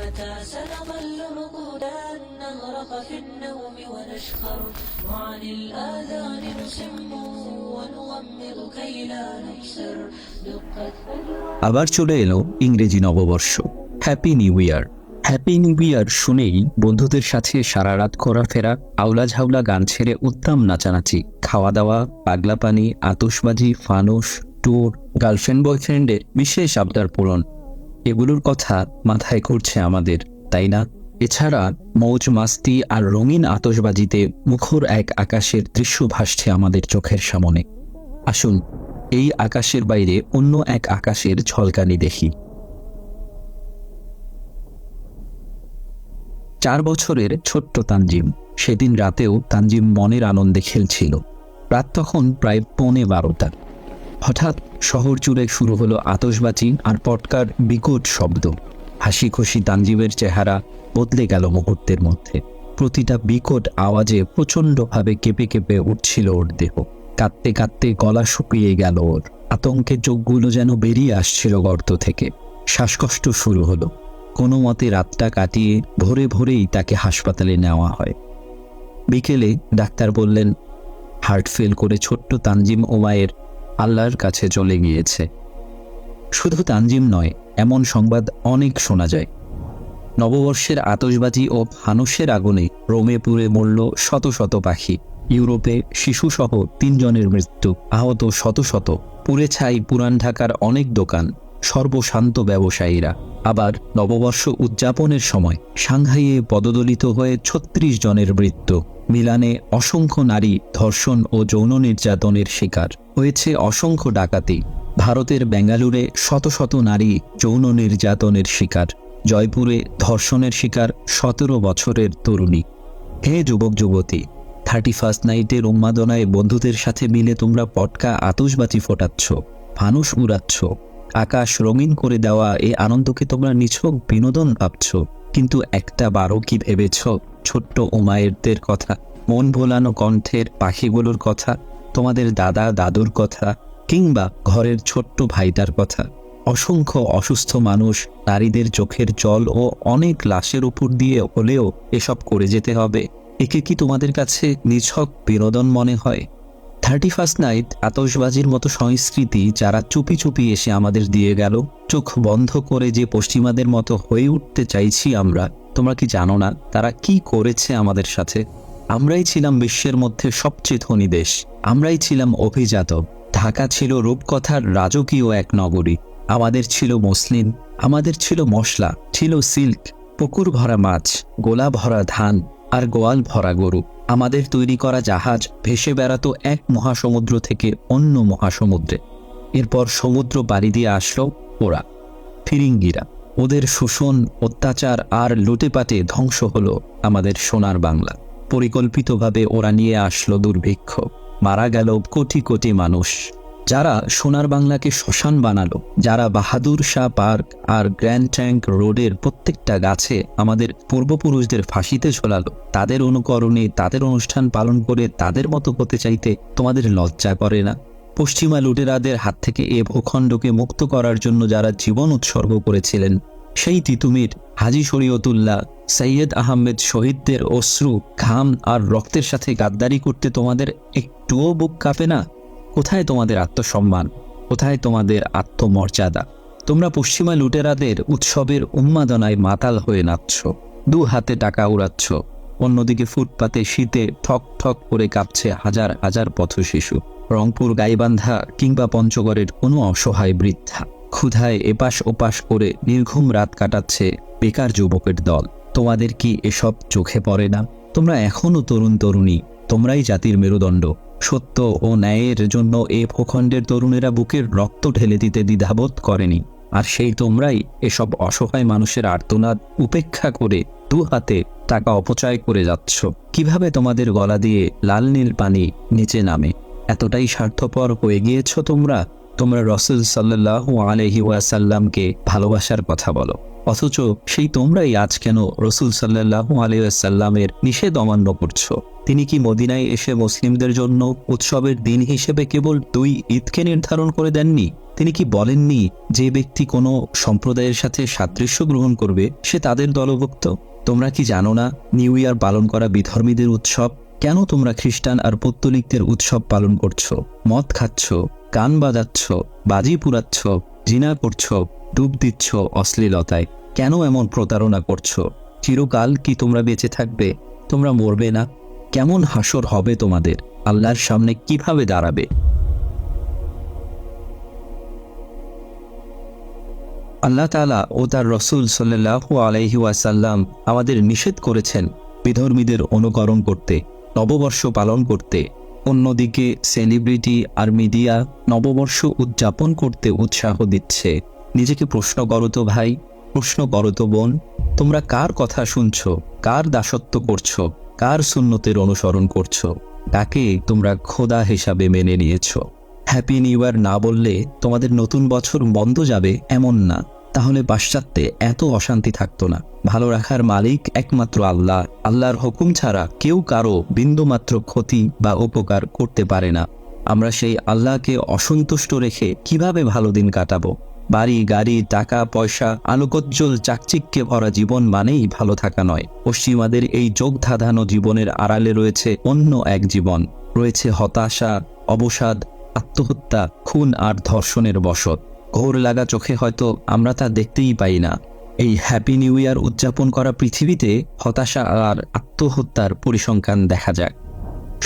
متى سنظل رقودا نغرق في النوم ونشخر وعن الآذان نسم ونغمض كي لا نكسر دقت আবার চলে এলো ইংরেজি নববর্ষ। Happy new year. Happy new year শুনেই বন্ধুদের সাথে সারা রাত ঘোরাফেরা, আউলা ঝাউলা গান ছেড়ে উত্তম নাচানাচি, খাওয়া দাওয়া, পাগলা পানি, আতশবাজি, ফানুস, ট্যুর, গার্লফ্রেন্ড বয়ফ্রেন্ডের বিশেষ আবদার পূরণ, এগুলোর কথা মাথায় ঘুরছে আমাদের, তাই না? এছাড়া মৌজ মাস্তি আর রঙিন আতশবাজিতে মুখর এক আকাশের দৃশ্য ভাসছে আমাদের চোখের সামনে। আসুন এই আকাশের বাইরে অন্য এক আকাশের ঝলকানি দেখি। 4 বছরের ছোট্ট তানজিম। সেদিন রাতেও তানজিম মনের আনন্দে খেলছিল। রাত তখন প্রায় 11:15। হঠাৎ শহর জুড়ে শুরু হলো আতশবাজি আর পটকার বিকট শব্দ। হাসি খুশি তানজিমের চেহারা বদলে গেল মুহূর্তের মধ্যে। প্রতিটা বিকট আওয়াজে প্রচণ্ডভাবে কেঁপে কেঁপে উঠছিল ওর দেহ। কাঁদতে কাঁদতে গলা শুকিয়ে গেল ওর। আতঙ্কে চোখগুলো যেন বেরিয়ে আসছিল গর্ত থেকে। শ্বাসকষ্ট শুরু হলো। কোনো মতে রাতটা কাটিয়ে ভোরে ভোরেই তাকে হাসপাতালে নেওয়া হয়। বিকেলে ডাক্তার বললেন, হার্ট ফেল করে ছোট্ট তানজিম ওমায়ের আল্লাহর কাছে চলে গিয়েছে। শুধু তানজিম নয়, এমন সংবাদ অনেক শোনা যায়। নববর্ষের আতশবাজি ও ফানুসের আগুনে রোমে পুড়ে মরল শত শত পাখি। ইউরোপে শিশুসহ 3 জনের মৃত্যু, আহত শত শত। পুড়ে ছাই পুরান ঢাকার অনেক দোকান, সর্বশান্ত ব্যবসায়ীরা। আবার নববর্ষ উদযাপনের সময় সাংহাইয়ে পদদলিত হয়ে 36 জনের মৃত্যু। মিলানে অসংখ্য নারী ধর্ষণ ও যৌন নির্যাতনের শিকার হয়েছে। অসংখ্য ডাকাতি। ভারতের বেঙ্গালুরে শত শত নারী যৌন নির্যাতনের শিকার। জয়পুরে ধর্ষণের শিকার 17 বছরের তরুণী। হে যুবক যুবতী, 31st নাইটের উন্মাদনায় বন্ধুদের সাথে মিলে তোমরা পটকা আতশবাজি ফোটাচ্ছ, ফানুস উড়াচ্ছ। আকাশ রঙিন করে দেওয়া এই আনন্দকে তোমরা নিছক বিনোদন ভাবছ। কিন্তু একটা বারও কি ভেবেছ ছোট্ট উমায়েরদের কথা, মন ভোলানো কণ্ঠের পাখিগুলোর কথা, তোমাদের দাদা দাদুর কথা, কিংবা ঘরের ছোট্ট ভাইটার কথা? অসংখ্য অসুস্থ মানুষ, নারীদের চোখের জল ও অনেক লাশের উপর দিয়ে হলেও এসব করে যেতে হবে। একে কি তোমাদের কাছে নিছক বিনোদন মনে হয়? 31st নাইট আতশবাজির মতো সংস্কৃতি যারা চুপি চুপি এসে আমাদের দিয়ে গেল, চোখ বন্ধ করে যে পশ্চিমাদের মতো হয়ে উঠতে চাইছি আমরা, তোমরা কি জানো না তারা কি করেছে আমাদের সাথে? আমরাই ছিলাম বিশ্বের মধ্যে সবচেয়ে ধনী দেশ। আমরাই ছিলাম অভিজাত। ঢাকা ছিল রূপকথার রাজকীয় এক নগরী। আমাদের ছিল মসলিন, আমাদের ছিল মশলা, ছিল সিল্ক, পুকুর ভরা মাছ, গোলা ভরা ধান আর গোয়াল ভরা গরু। আমাদের তৈরি করা জাহাজ ভেসে বেড়াতো এক মহাসমুদ্র থেকে অন্য মহাসমুদ্রে। এরপর সমুদ্র পাড়ি দিয়ে আসলো ওরা, ফিরিঙ্গিরা। ওদের শোষণ, অত্যাচার আর লুটেপাটে ধ্বংস হলো আমাদের সোনার বাংলা। পরিকল্পিতভাবে ওরা নিয়ে আসলো দুর্ভিক্ষ। মারা গেল কোটি কোটি মানুষ। যারা সোনার বাংলাকে শ্মশান বানালো, যারা বাহাদুর শাহ পার্ক আর গ্র্যান্ড ট্যাঙ্ক রোডের প্রত্যেকটা গাছে আমাদের পূর্বপুরুষদের ফাঁসিতে ঝোলালো, তাদের অনুকরণে তাদের অনুষ্ঠান পালন করে তাদের মতো হতে চাইতে তোমাদের লজ্জা করে না? পশ্চিমা লুটেরাদের হাত থেকে এ ভূখণ্ডকে মুক্ত করার জন্য যারা জীবন উৎসর্গ করেছিলেন, সেই তিতুমির, হাজী শরীয়তুল্লাহ, সৈয়দ আহমেদ শহীদদের অশ্রু, ঘাম আর রক্তের সাথে গাদ্দারি করতে তোমাদের একটুও বুক কাঁপে না? কোথায় তোমাদের আত্মসম্মান? কোথায় তোমাদের আত্মমর্যাদা? তোমরা পশ্চিমা লুটেরাদের উৎসবের উন্মাদনায় মাতাল হয়ে নাচছ, 2 হাতে টাকা উড়াচ্ছ। অন্যদিকে ফুটপাতে শীতে ঠক ঠক করে কাঁপছে হাজার হাজার পথশিশু। রংপুর, গাইবান্ধা কিংবা পঞ্চগড়ের কোনো অসহায় বৃদ্ধা ক্ষুধায় এপাশ ওপাশ করে নির্ঘুম রাত কাটাচ্ছে বেকার যুবকের দল। তোমাদের কি এসব চোখে পড়ে না? তোমরা এখনও তরুণ তরুণী। তোমরাই জাতির মেরুদণ্ড। সত্য ও ন্যায়ের জন্য এ ভূখণ্ডের তরুণেরা বুকের রক্ত ঢেলে দিতে দ্বিধাবোধ করেনি। আর সেই তোমরাই এসব অসহায় মানুষের আর্তনাদ উপেক্ষা করে 2 হাতে টাকা অপচয় করে যাচ্ছ। কিভাবে তোমাদের গলা দিয়ে লাল নীল পানি নিচে নামে? এতটাই স্বার্থপর হয়ে গিয়েছ তোমরা। তোমরা রাসূল সাল্লাল্লাহু আলাইহি ওয়াসাল্লামকে ভালোবাসার কথা বলো, অথচ সেই তোমরাই আজ কেন রাসূল সাল্লাল্লাহু আলাইহি ওয়াসাল্লামের নিষেধ অমান্য করছো? তিনি কি মদিনায় এসে মুসলিমদের জন্য উৎসবের দিন হিসেবে কেবল 2 ঈদকে নির্ধারণ করে দেননি? তিনি কি বলেননি যে ব্যক্তি কোনো সম্প্রদায়ের সাথে সাদৃশ্য গ্রহণ করবে সে তাদের দলভুক্ত? তোমরা কি জানো না নিউ ইয়ার পালন করা বিধর্মীদের উৎসব? কেন তোমরা খ্রিস্টান আর পৌত্তলিকদের উৎসব পালন করছো? মদ খাচ্ছ, গান বাজাচ্ছ, বাজি পুরাচ্ছ, জিনা করছ, ডুব দিচ্ছ অশ্লীলতায়। কেন এমন প্রতারণা করছো? চিরকাল কি তোমরা বেঁচে থাকবে? তোমরা মরবে না? কেমন হাসর হবে তোমাদের? আল্লাহর সামনে কিভাবে দাঁড়াবে? আল্লাহ তাআলা ও তার রসুল সাল্লাল্লাহু আলাইহি ওয়াসাল্লাম আমাদের নিষেধ করেছেন বিধর্মীদের অনুকরণ করতে, নববর্ষ পালন করতে। অন্যদিকে সেলিব্রিটি আর মিডিয়া নববর্ষ উদযাপন করতে উৎসাহ দিচ্ছে। নিজেকে প্রশ্ন করো তো ভাই, প্রশ্ন করো তো বোন, তোমরা কার কথা শুনছো? কার দাসত্ব করছো? কার সুন্নতের অনুসরণ করছো? তাকে তোমরা খোদা হিসাবে মেনে নিয়েছো। হ্যাপি নিউ ইয়ার না বললে তোমাদের নতুন বছর বন্ধ যাবে এমন না, তাহলে পাশ্চাত্যে এত অশান্তি থাকতো না। ভালো রাখার মালিক একমাত্র আল্লাহ। আল্লাহর হুকুম ছাড়া কেউ কারো বিন্দুমাত্র ক্ষতি বা উপকার করতে পারে না। আমরা সেই আল্লাহকে অসন্তুষ্ট রেখে কিভাবে ভালো দিন কাটাবো? বাড়ি গাড়ি, টাকা পয়সা, আলোকোজ্জ্বল চাকচিক্যে ভরা জীবন মানেই ভালো থাকা নয়। পশ্চিমাদের এই যোগ ধাঁধানো জীবনের আড়ালে রয়েছে অন্য এক জীবন, রয়েছে হতাশা, অবসাদ, আত্মহত্যা, খুন আর ধর্ষণের বশত। ঘোর লাগা চোখে হয়তো আমরা তা দেখতেই পাই না। এই হ্যাপি নিউ ইয়ার উদযাপন করা পৃথিবীতে হতাশা আর আত্মহত্যার পরিসংখ্যান দেখা যায়।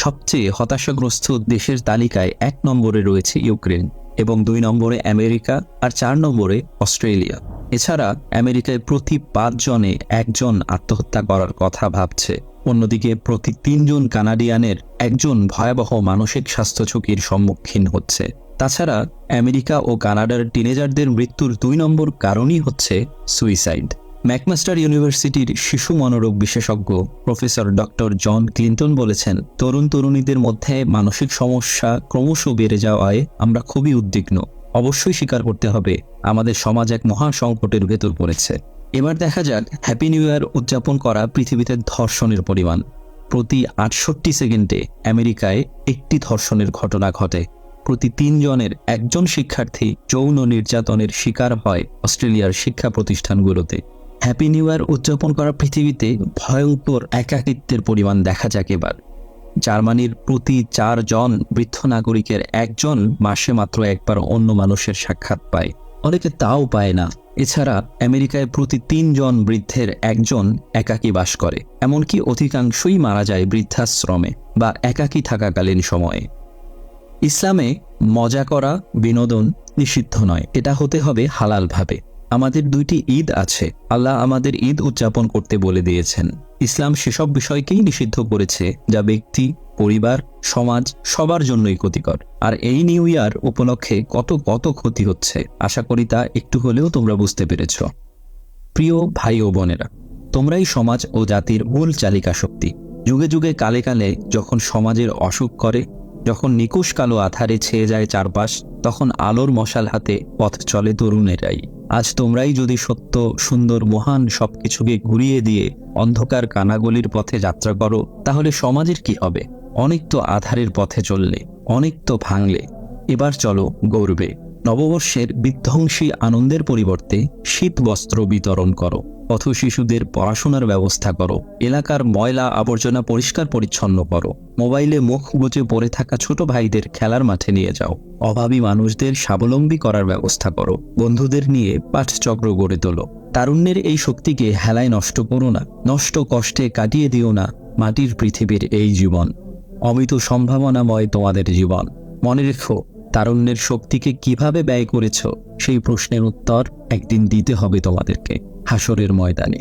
সবচেয়ে হতাশাগ্রস্ত দেশের তালিকায় 1 নম্বরে রয়েছে ইউক্রেন এবং 2 নম্বরে আমেরিকা আর 4 নম্বরে অস্ট্রেলিয়া। এছাড়া আমেরিকায় প্রতি 5 জনে 1 জন আত্মহত্যা করার কথা ভাবছে। অন্যদিকে প্রতি 3 জন কানাডিয়ানের 1 জন ভয়াবহ মানসিক স্বাস্থ্য ঝুঁকির সম্মুখীন হচ্ছে। তাছাড়া আমেরিকা ও কানাডার টিনেজারদের মৃত্যুর 2 নম্বর কারণই হচ্ছে সুইসাইড। ম্যাকমাস্টার ইউনিভার্সিটির শিশু মনোরোগ বিশেষজ্ঞ প্রফেসর ডক্টর জন ক্লিন্টন বলেছেন, তরুণ তরুণীদের মধ্যে মানসিক সমস্যা ক্রমশ বেড়ে যাওয়ায় আমরা খুবই উদ্বিগ্ন। অবশ্যই স্বীকার করতে হবে আমাদের সমাজ এক মহা সংকটের ভেতর পড়েছে। এবার দেখা যাক হ্যাপি নিউ ইয়ার উদযাপন করা পৃথিবীতে ধর্ষণের পরিমাণ। প্রতি 68 সেকেন্ডে আমেরিকায় 1টি ধর্ষণের ঘটনা ঘটে। প্রতি 3 জনের 1 জন শিক্ষার্থী যৌন নির্যাতনের শিকার হয় অস্ট্রেলিয়ার শিক্ষা প্রতিষ্ঠানগুলোতে। হ্যাপি নিউ ইয়ার উদযাপন করা পৃথিবীতে ভয়ঙ্কর একাকিত্বের পরিমাণ দেখা যাক এবার। জার্মানির প্রতি 4 জন বৃদ্ধ নাগরিকের 1 জন মাসে মাত্র একবার অন্য মানুষের সাক্ষাৎ পায়, অনেকে তাও পায় না। এছাড়া আমেরিকায় প্রতি 3 জন বৃদ্ধের 1 জন একাকী বাস করে, এমনকি অধিকাংশই মারা যায় বৃদ্ধাশ্রমে বা একাকী থাকাকালীন সময়ে। ইসলামে মজা করা, বিনোদন নিষিদ্ধ নয়, এটা হতে হবে হালালভাবে। আমাদের 2টি ঈদ আছে, আল্লাহ আমাদের ঈদ উদযাপন করতে বলে দিয়েছেন। ইসলাম সেসব বিষয়কেই নিষিদ্ধ করেছে যা ব্যক্তি, পরিবার, সমাজ সবার জন্যই ক্ষতিকর। আর এই নিউ ইয়ার উপলক্ষে কত ক্ষতি হচ্ছে আশা করি তা একটু হলেও তোমরা বুঝতে পেরেছ। প্রিয় ভাই ও বোনেরা, তোমরাই সমাজ ও জাতির মূল চালিকা শক্তি। যুগে যুগে কালে কালে যখন সমাজের অসুখ করে, যখন নিকুশ কালো আধারে ছেয়ে যায় চারপাশ, তখন আলোর মশাল হাতে পথ চলে তরুণেরাই। আজ তোমরাই যদি সত্য, সুন্দর, মহান সবকিছুকে ঘুরিয়ে দিয়ে অন্ধকার কানাগলির পথে যাত্রা করো, তাহলে সমাজের কি হবে? অনেক তো আধারের পথে চললে, অনেক তো ভাঙলে। এবার চলো গর্বে। নববর্ষের বিধ্বংসী আনন্দের পরিবর্তে শীত বস্ত্র বিতরণ করো, পথ শিশুদের পড়াশোনার ব্যবস্থা করো, এলাকার ময়লা আবর্জনা পরিষ্কার পরিচ্ছন্ন করো, মোবাইলে মুখ গুজে পড়ে থাকা ছোট ভাইদের খেলার মাঠে নিয়ে যাও, অভাবী মানুষদের স্বাবলম্বী করার ব্যবস্থা করো, বন্ধুদের নিয়ে পাঠচক্র গড়ে তোলো। তারুণ্যের এই শক্তিকে হেলায় নষ্ট করো না, নষ্ট কষ্টে কাটিয়ে দিও না মাটির পৃথিবীর এই জীবন। অমিত সম্ভাবনাময় তোমাদের জীবন। মনে রেখো, তারুণ্যের শক্তিকে কিভাবে ব্যয় করেছ সেই প্রশ্নের উত্তর একদিন দিতে হবে তোমাদেরকে হাসরের ময়দানে।